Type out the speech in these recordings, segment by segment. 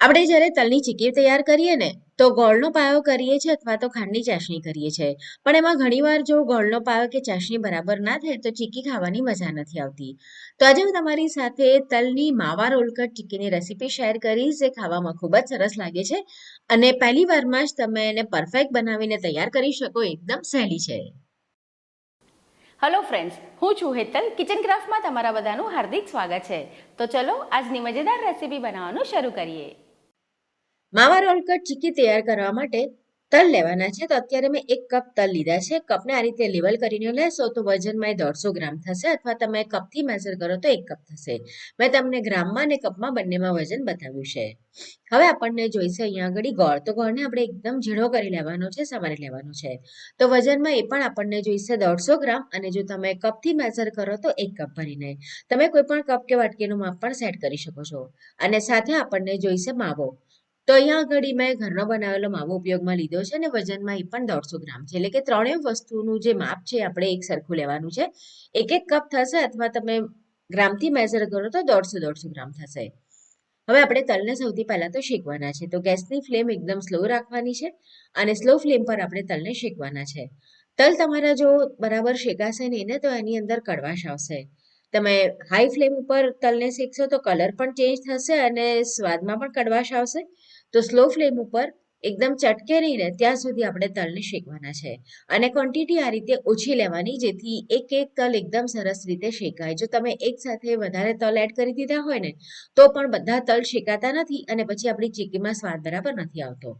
આપણે જ્યારે તલની ચીક્કી તૈયાર કરીએ ને તો ગોળનો પાયો કરીએ છીએ અથવા તો ખાંડની ચાસણી કરીએ છીએ. પણ એમાં ઘણીવાર જો ગોળનો પાયો કે ચાસણી બરાબર ના થાય તો ચીક્કી ખાવાની મજા નથી આવતી. તો આજે હું તમારી સાથે તલની માવા રોલકટ ચીક્કીની રેસીપી શેર કરીશ, જે ખાવામાં ખૂબ જ સરસ લાગે છે અને પહેલી વારમાં જ તમે એને પરફેક્ટ બનાવીને તૈયાર કરી શકો. એકદમ સહેલી છે. હેલો ફ્રેન્ડ્સ, હું છું હેતલ. કિચન ક્રાફ્ટમાં તમારા બધાનું હાર્દિક સ્વાગત છે. તો ચલો આજની મજેદાર રેસીપી બનાવવાનું શરૂ કરીએ. માવા રોલકટ ચીક્કી તૈયાર કરવા માટે તલ લેવાના છે. તો અત્યારે મેં 1 કપ તલ લીધા છે. કપને આ રીતે લેવલ કરીને લેશો તો વજનમાં 150 ગ્રામ થશે, અથવા તમે કપથી મેઝર કરો તો 1 કપ થશે. મેં તમને ગ્રામમાં અને કપમાં બંનેમાં વજન બતાવ્યું છે. હવે આપણને જોઈશે અહીંયા આગળ ગોળ. તો ગોળને આપણે એકદમ ઝીણો કરી લેવાનો છે, સમારી લેવાનો છે. તો વજનમાં એ પણ આપણને જોઈશે 150 ગ્રામ, અને જો તમે કપથી મેઝર કરો તો 1 કપ ભરીને. તમે કોઈ પણ કપ કે વાટકીનું માપ પણ સેટ કરી શકો છો. અને સાથે આપણને જોઈશે માવો. તો અહીંયા આગળ મેં ઘરનો બનાવેલો માવો ઉપયોગમાં લીધો છે અને વજનમાં એ પણ 150 ગ્રામ છે. એટલે કે ત્રણેય વસ્તુનું જે માપ છે આપણે એક સરખું લેવાનું છે. 1 કપ થશે, અથવા તમે ગ્રામથી મેઝર કરો તો 150 ગ્રામ થશે. હવે આપણે તલને સૌથી પહેલા તો શેકવાના છે. તો ગેસની ફ્લેમ એકદમ સ્લો રાખવાની છે અને સ્લો ફ્લેમ પર આપણે તલને શેકવાના છે. તલ તમારા જો બરાબર શેકાશે નહીં ને તો એની અંદર કડવાશ આવશે. તમે હાઈ ફ્લેમ ઉપર તલને શેકશો તો કલર પણ ચેન્જ થશે અને સ્વાદમાં પણ કડવાશ આવશે. તો સ્લો ફ્લેમ ઉપર એકદમ ચટકે નહીં ને ત્યાં સુધી આપણે તલને શેકવાના છે. અને ક્વોન્ટિટી આ રીતે ઓછી લેવાની, જેથી એક એક તલ એકદમ સરસ રીતે શેકાય. જો તમે એક સાથે વધારે તલ એડ કરી દીધા હોય ને તો પણ બધા તલ શેકાતા નથી અને પછી આપણી ચીક્કીમાં સ્વાદ બરાબર નથી આવતો.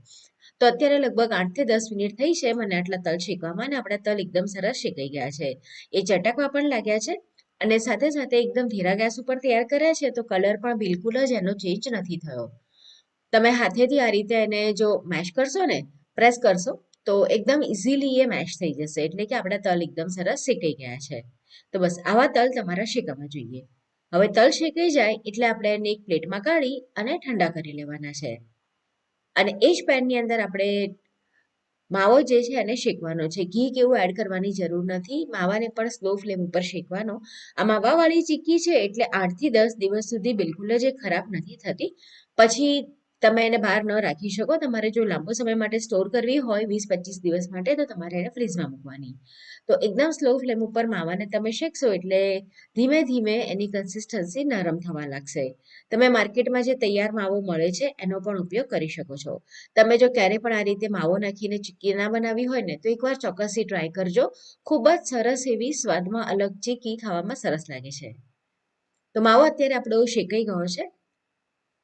તો અત્યારે લગભગ 8 થી 10 મિનિટ થઈ છે મને આટલા તલ શેકવામાં, અને આપણા તલ એકદમ સરસ શેકાઈ ગયા છે. એ ચટકવા પણ લાગ્યા છે અને સાથે સાથે એકદમ ધીરા ગેસ ઉપર તૈયાર કર્યા છે. તો કલર પણ બિલકુલ જ એનો ચેન્જ નથી થયો. તમે હાથેથી આ રીતે એને જો મેશ કરશો ને, પ્રેસ કરશો, તો એકદમ ઇઝીલી એ મેશ થઈ જશે. એટલે કે આપણા તલ એકદમ સરસ શેકાઈ ગયા છે. તો બસ આવા તલ તમારા શેકાવા જોઈએ. હવે તલ શેકાઈ જાય એટલે આપણે એને એક પ્લેટમાં કાઢી અને ઠંડા કરી લેવાના છે. અને એ જ પેનની અંદર આપણે માવો જે છે એને શેકવાનો છે. ઘી કેવું એડ કરવાની જરૂર નથી. માવાને પણ સ્લો ફ્લેમ ઉપર શેકવાનો. આ માવાવાળી ચીક્કી છે એટલે 8 થી 10 દિવસ સુધી બિલકુલ જ એ ખરાબ નથી થતી. પછી તમે એને બહાર ન રાખી શકો. તમારે જો લાંબો સમય માટે સ્ટોર કરવી હોય 20-25 દિવસ માટે, તો તમારે એને ફ્રીઝમાં મૂકવાની. તો એકદમ સ્લો ફ્લેમ ઉપર માવાને તમે શેકશો એટલે ધીમે ધીમે એની કન્સિસ્ટન્સી નરમ થવા લાગશે. તમે માર્કેટમાં જે તૈયાર માવો મળે છે એનો પણ ઉપયોગ કરી શકો છો. તમે જો ક્યારે પણ આ રીતે માવો નાખીને ચીક્કી ના બનાવી હોય ને તો એકવાર ચોક્કસથી ટ્રાય કરજો. ખૂબ જ સરસ એવી સ્વાદમાં અલગ ચીક્કી ખાવામાં સરસ લાગે છે. તો માવો અત્યારે આપણો શેકાઈ ગયો છે.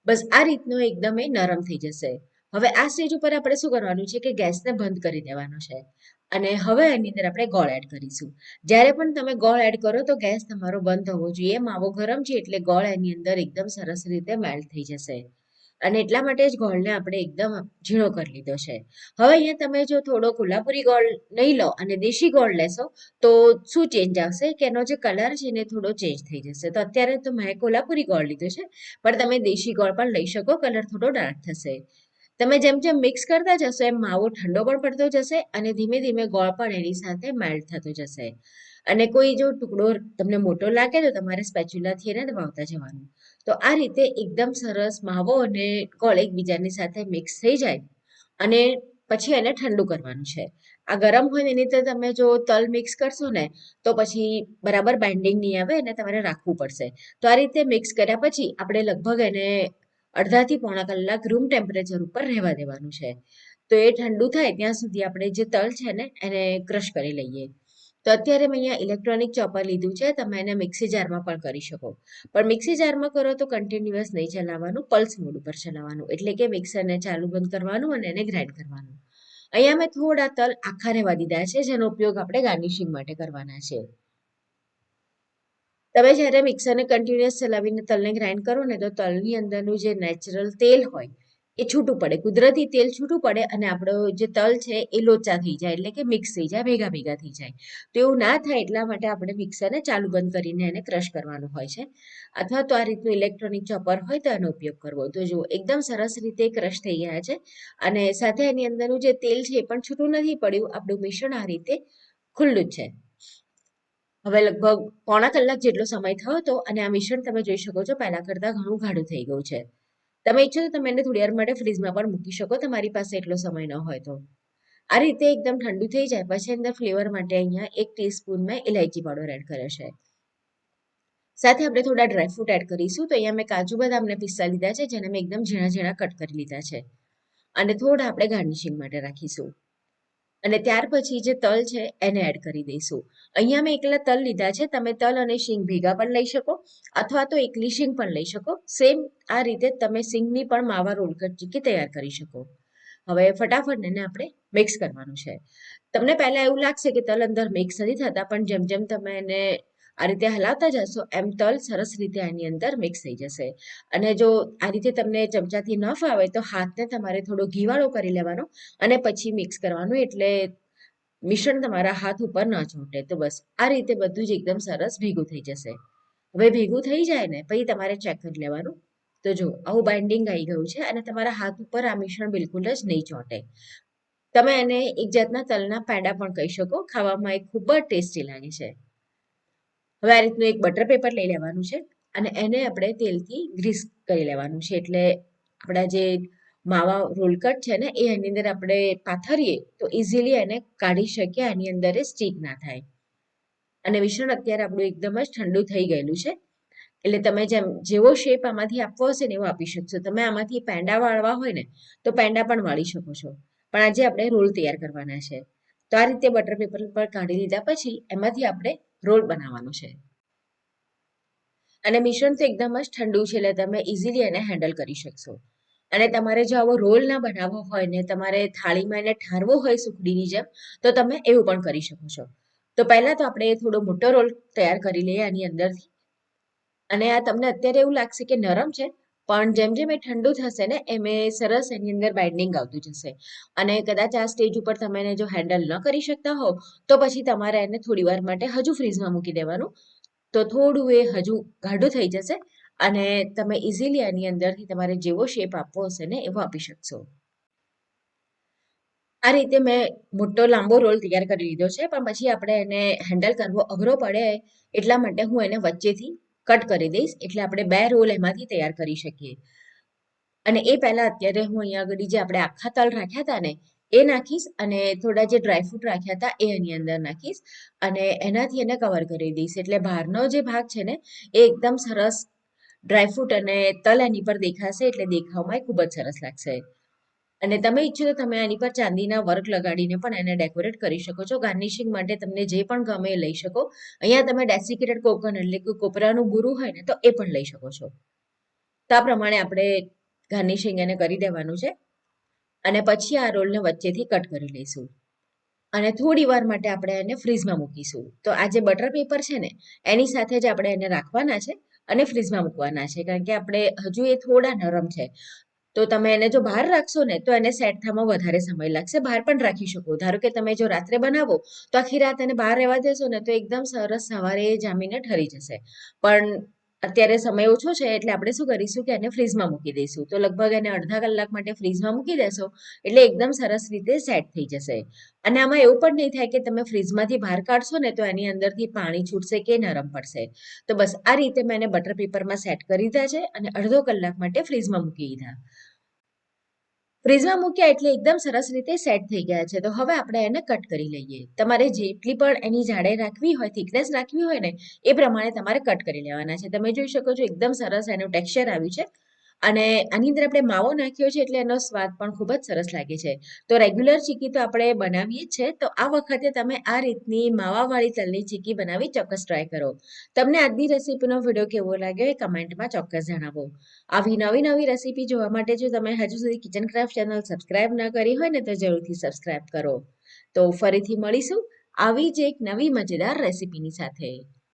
બસ આ રીતનો એકદમ એ નરમ થઈ જશે. હવે આ સ્ટેજ ઉપર આપણે શું કરવાનું છે કે ગેસને બંધ કરી દેવાનો છે. અને હવે એની અંદર આપણે ગોળ એડ કરીશું. જ્યારે પણ તમે ગોળ એડ કરો તો ગેસ તમારો બંધ થવો જોઈએ. માવો ગરમ છે એટલે ગોળ એની અંદર એકદમ સરસ રીતે મેલ્ટ થઈ જશે. અને એટલા માટે જ ગોળને આપણે એકદમ ઝીણો કરી લીધો છે. હવે અહીંયા તમે જો થોડો કોલ્હાપુરી ગોળ નહીં લો અને દેશી ગોળ લેશો તો શું ચેન્જ આવશે કે એનો જે કલર છે ને થોડો ચેન્જ થઈ જશે. તો અત્યારે તો મેં કોલ્હાપુરી ગોળ લીધો છે, પણ તમે દેશી ગોળ પણ લઈ શકો. કલર થોડો ડાર્ક થશે. તમે જેમ જેમ મિક્સ કરતા જશો એમ માવો ઠંડો પણ પડતો જશે અને ધીમે ધીમે ગોળ પણ એની સાથે મેલ્ટ થતો જશે. અને કોઈ જો ટુકડો તમને મોટો લાગે તો તમારે સ્પેચ્યુલાથી એને દબાવતા જવાનું. તો આ રીતે એકદમ સરસ માવો અને ગોળ એકબીજાની સાથે મિક્સ થઈ જાય અને પછી એને ઠંડુ કરવાનું છે. આ ગરમ હોય એની અંદર તમે જો તલ મિક્સ કરશો ને તો પછી બરાબર બાઇન્ડિંગ નહીં આવે અને તમારે રાખવું પડશે. તો આ રીતે મિક્સ કર્યા પછી આપણે લગભગ એને અડધાથી પોણા કલાક રૂમ ટેમ્પરેચર ઉપર રહેવા દેવાનું છે. તો એ ઠંડુ થાય ત્યાં સુધી આપણે જે તલ છે ને એને ક્રશ કરી લઈએ. તો અત્યારે મેં અહીંયા ઇલેક્ટ્રોનિક ચોપર લીધું છે. તમે એને મિક્સી જારમાં પણ કરી શકો. પણ મિક્સી જારમાં કરો તો કન્ટિન્યુઅસ નહીં ચલાવવાનું, પલ્સ મોડ ઉપર ચલાવવાનું. એટલે કે મિક્સરને ચાલુ બંધ કરવાનું અને એને ગ્રાઇન્ડ કરવાનું. અહીંયા મેં થોડા તલ આખા રહેવા દીધા છે, જેનો ઉપયોગ આપણે ગાર્નિશિંગ માટે કરવાના છે. તમે જ્યારે મિક્સરને કન્ટિન્યુઅસ ચલાવીને તલને ગ્રાઇન્ડ કરો ને તો તલની અંદરનું જે નેચરલ તેલ હોય એ છૂટું પડે, કુદરતી તેલ છૂટું પડે અને આપણો જે તલ છે એ લોચા થઈ જાય. એટલે કે મિક્સ થઈ જાય, ભેગા ભેગા થઈ જાય. તો એવું ના થાય એટલા માટે આપણે મિક્સરને ચાલુ બંધ કરીને એને ક્રશ કરવાનું હોય છે. અથવા તો આ રીતનું ઇલેક્ટ્રોનિક ચોપર હોય તો એનો ઉપયોગ કરવો. તો જો એકદમ સરસ રીતે ક્રશ થઈ ગયા છે અને સાથે એની અંદરનું જે તેલ છે એ પણ છૂટું નથી પડ્યું. આપણું મિશ્રણ આ રીતે ખુલ્લું જ છે. હવે લગભગ પોણા કલાક જેટલો સમય થયો હતો અને આ મિશ્રણ તમે જોઈ શકો છો પહેલા કરતાં ઘણું ગાઢું થઈ ગયું છે. તમે ઈચ્છો તો તમે એને થોડી વાર માટે ફ્રીઝમાં પણ મૂકી શકો, તમારી પાસે એટલો સમય ન હોય તો. આ રીતે એકદમ ઠંડુ થઈ જાય પછી અંદર ફ્લેવર માટે અહીંયા 1 ટીસ્પૂન મેં ઇલાયચી પાવડર એડ કર્યો છે. સાથે આપણે થોડા ડ્રાયફ્રૂટ એડ કરીશું. તો અહીંયા મેં કાજુ બદામ અને પિસ્તા લીધા છે, જેને મેં એકદમ ઝીણા ઝીણા કટ કરી લીધા છે. અને થોડા આપણે ગાર્નિશિંગ માટે રાખીશું. અને ત્યાર પછી જે તલ છે એને એડ કરી દઈશું. અહીંયા મેં એકલા તલ લીધા છે, તમે તલ અને શીંગ ભેગા પણ લઈ શકો અથવા તો એકલી શીંગ પણ લઈ શકો. સેમ આ રીતે તમે શીંગની પણ માવા રોલકટ ચીકી તૈયાર કરી શકો. હવે ફટાફટ એને આપણે મિક્સ કરવાનું છે. તમને પહેલા એવું લાગશે કે તલ અંદર મિક્સ નથી થતા, પણ જેમ જેમ તમે એને આ રીતે હલાવતા જશો એમ તલ સરસ રીતે આની અંદર મિક્સ થઈ જશે. અને જો આ રીતે તમને ચમચાથી ન ફાવે તો હાથને તમારે થોડો ઘીવાળો કરી લેવાનો અને પછી મિક્સ કરવાનું, એટલે મિશ્રણ તમારા હાથ ઉપર ન ચોંટે. તો બસ આ રીતે બધું જ એકદમ સરસ ભેગું થઈ જશે. હવે ભેગું થઈ જાય ને પછી તમારે ચેક કરી લેવાનું. તો જો આવું બાઇન્ડિંગ આવી ગયું છે અને તમારા હાથ ઉપર આ મિશ્રણ બિલકુલ જ નહીં ચોંટે. તમે એને એક જાતના તલના પેંડા પણ કહી શકો, ખાવામાં એ ખૂબ જ ટેસ્ટી લાગે છે. હવે આ રીતનું એક બટર પેપર લઈ લેવાનું છે અને એને આપણે તેલથી ગ્રીસ કરી લેવાનું છે, એટલે આપણા જે માવા રોલકટ છે ને એ એની અંદર આપણે પાથરીએ તો ઇઝીલી એને કાઢી શકીએ, આની અંદર એ સ્ટીક ના થાય. અને મિશ્રણ અત્યારે આપણું એકદમ જ ઠંડુ થઈ ગયેલું છે, એટલે તમે જેવો શેપ આમાંથી આપવો હશે ને એવો આપી શકશો. તમે આમાંથી પેંડા વાળવા હોય ને તો પેંડા પણ વાળી શકો છો, પણ આજે આપણે રોલ તૈયાર કરવાના છે. તો આ રીતે બટર પેપર પર કાઢી લીધા પછી એમાંથી આપણે રોલ બનાવવાનો છે. અને મિશ્રણ તો એકદમ જ ઠંડુ છે, એટલે તમે ઇઝીલી એને હેન્ડલ કરી શકશો. અને તમારે જો આવો રોલ ના બનાવવો હોય ને તમારે થાળીમાં એને ઠારવો હોય સુખડીની જેમ, તો તમે એવું પણ કરી શકો છો. તો પહેલા તો આપણે થોડો મોટો રોલ તૈયાર કરી લઈએ આની અંદરથી. અને આ તમને અત્યારે એવું લાગશે કે નરમ છે, પણ જેમ જેમ એ ઠંડુ થશે ને એમ એ સરસ એની અંદર બાઇન્ડિંગ આવતું જશે. અને કદાચ આ સ્ટેજ ઉપર તમે એને જો હેન્ડલ ન કરી શકતા હો તો પછી તમારે એને થોડી વાર માટે હજુ ફ્રીઝમાં મૂકી દેવાનું. તો થોડું એ હજુ ગાઢું થઈ જશે અને તમે ઇઝીલી આની અંદરથી તમારે જેવો શેપ આપવો હશે ને એવો આપી શકશો. આ રીતે મેં મોટો લાંબો રોલ તૈયાર કરી લીધો છે, પણ પછી આપણે એને હેન્ડલ કરવો અઘરો પડે એટલા માટે હું એને વચ્ચેથી કટ કરી દઈશ, એટલે આપણે 2 રોલ એમાંથી તૈયાર કરી શકીએ. અને એ પહેલા અત્યારે હું અહીંયા આગળ જે આપણે આખા તલ રાખ્યા હતા ને એ નાખીશ અને થોડા જે ડ્રાયફ્રૂટ રાખ્યા હતા એ એની અંદર નાખીશ અને એનાથી એને કવર કરી દઈશ, એટલે બહારનો જે ભાગ છે ને એ એકદમ સરસ ડ્રાયફ્રૂટ અને તલ એની પર દેખાશે, એટલે દેખાવમાં ખૂબ જ સરસ લાગશે. અને તમે ઈચ્છો તો તમે આની પર ચાંદીના વર્ક લગાડીને પણ એને ડેકોરેટ કરી શકો છો. ગાર્નિશિંગ માટે તમને જે પણ ગમે એ લઈ શકો. અહીંયા તમે ડેસિકેટેડ કોકોનટ એટલે કે કોપરાનું બુરું હોય ને તો એ પણ લઈ શકો છો. તો આ પ્રમાણે આપણે ગાર્નિશિંગ એને કરી દેવાનું છે અને પછી આ રોલને વચ્ચેથી કટ કરી લઈશું અને થોડી વાર માટે આપણે એને ફ્રીઝમાં મૂકીશું. તો આ જે બટર પેપર છે ને એની સાથે જ આપણે એને રાખવાના છે અને ફ્રીઝમાં મૂકવાના છે, કારણ કે આપણે હજુ એ થોડા નરમ છે. તો તમે એને જો બહાર રાખશો ને તો એને સેટ થવામાં વધારે સમય લાગશે. બહાર પણ રાખી શકો. ધારો કે તમે જો રાત્રે બનાવો તો આખી રાત એને બહાર રહેવા દેશો ને તો એકદમ સરસ સવારે જામીને ઠરી જશે. પણ અત્યારે સમય ઓછો છે એટલે આપણે શું કરીશું કે એને ફ્રીઝમાં મૂકી દઈશું. તો લગભગ એને અડધા કલાક માટે ફ્રીઝમાં મૂકી દેશો એટલે એકદમ સરસ રીતે સેટ થઈ જશે. અને આમાં એવું પણ નહીં થાય કે તમે ફ્રીઝમાંથી બહાર કાઢશો ને તો એની અંદરથી પાણી છૂટશે કે નરમ પડશે. તો બસ આ રીતે મેં એને બટર પેપરમાં સેટ કરી દીધા છે અને અડધો કલાક માટે ફ્રીઝમાં મૂકી દીધા. ફ્રીઝમાં મૂક્યા એટલે એકદમ સરસ રીતે સેટ થઈ ગયા છે. તો હવે આપણે એને કટ કરી લઈએ. તમારે જેટલી પણ એની જાડાઈ રાખવી હોય, થિકનેસ રાખવી હોય ને એ પ્રમાણે તમારે કટ કરી લેવાના છે. તમે જોઈ શકો છો એકદમ સરસ એનું ટેક્સચર આવ્યું છે અને આની અંદર આપણે માવો નાખ્યો છે એટલે એનો સ્વાદ પણ ખૂબ જ સરસ લાગે છે. તો રેગ્યુલર ચીકી તો આપણે બનાવીએ જ છે, તો આ વખતે તમે આ રીતની માવાવાળી તલની ચીકી બનાવી ચોક્કસ ટ્રાય કરો. તમને આજની રેસીપીનો વિડીયો કેવો લાગ્યો એ કમેન્ટમાં ચોક્કસ જણાવો. આવી નવી નવી રેસીપી જોવા માટે જો તમે હજુ સુધી કિચન ક્રાફ્ટ ચેનલ સબસ્ક્રાઇબ ન કરી હોય ને તો જરૂરથી સબસ્ક્રાઇબ કરો. તો ફરીથી મળીશું આવી જ એક નવી મજેદાર રેસીપીની સાથે.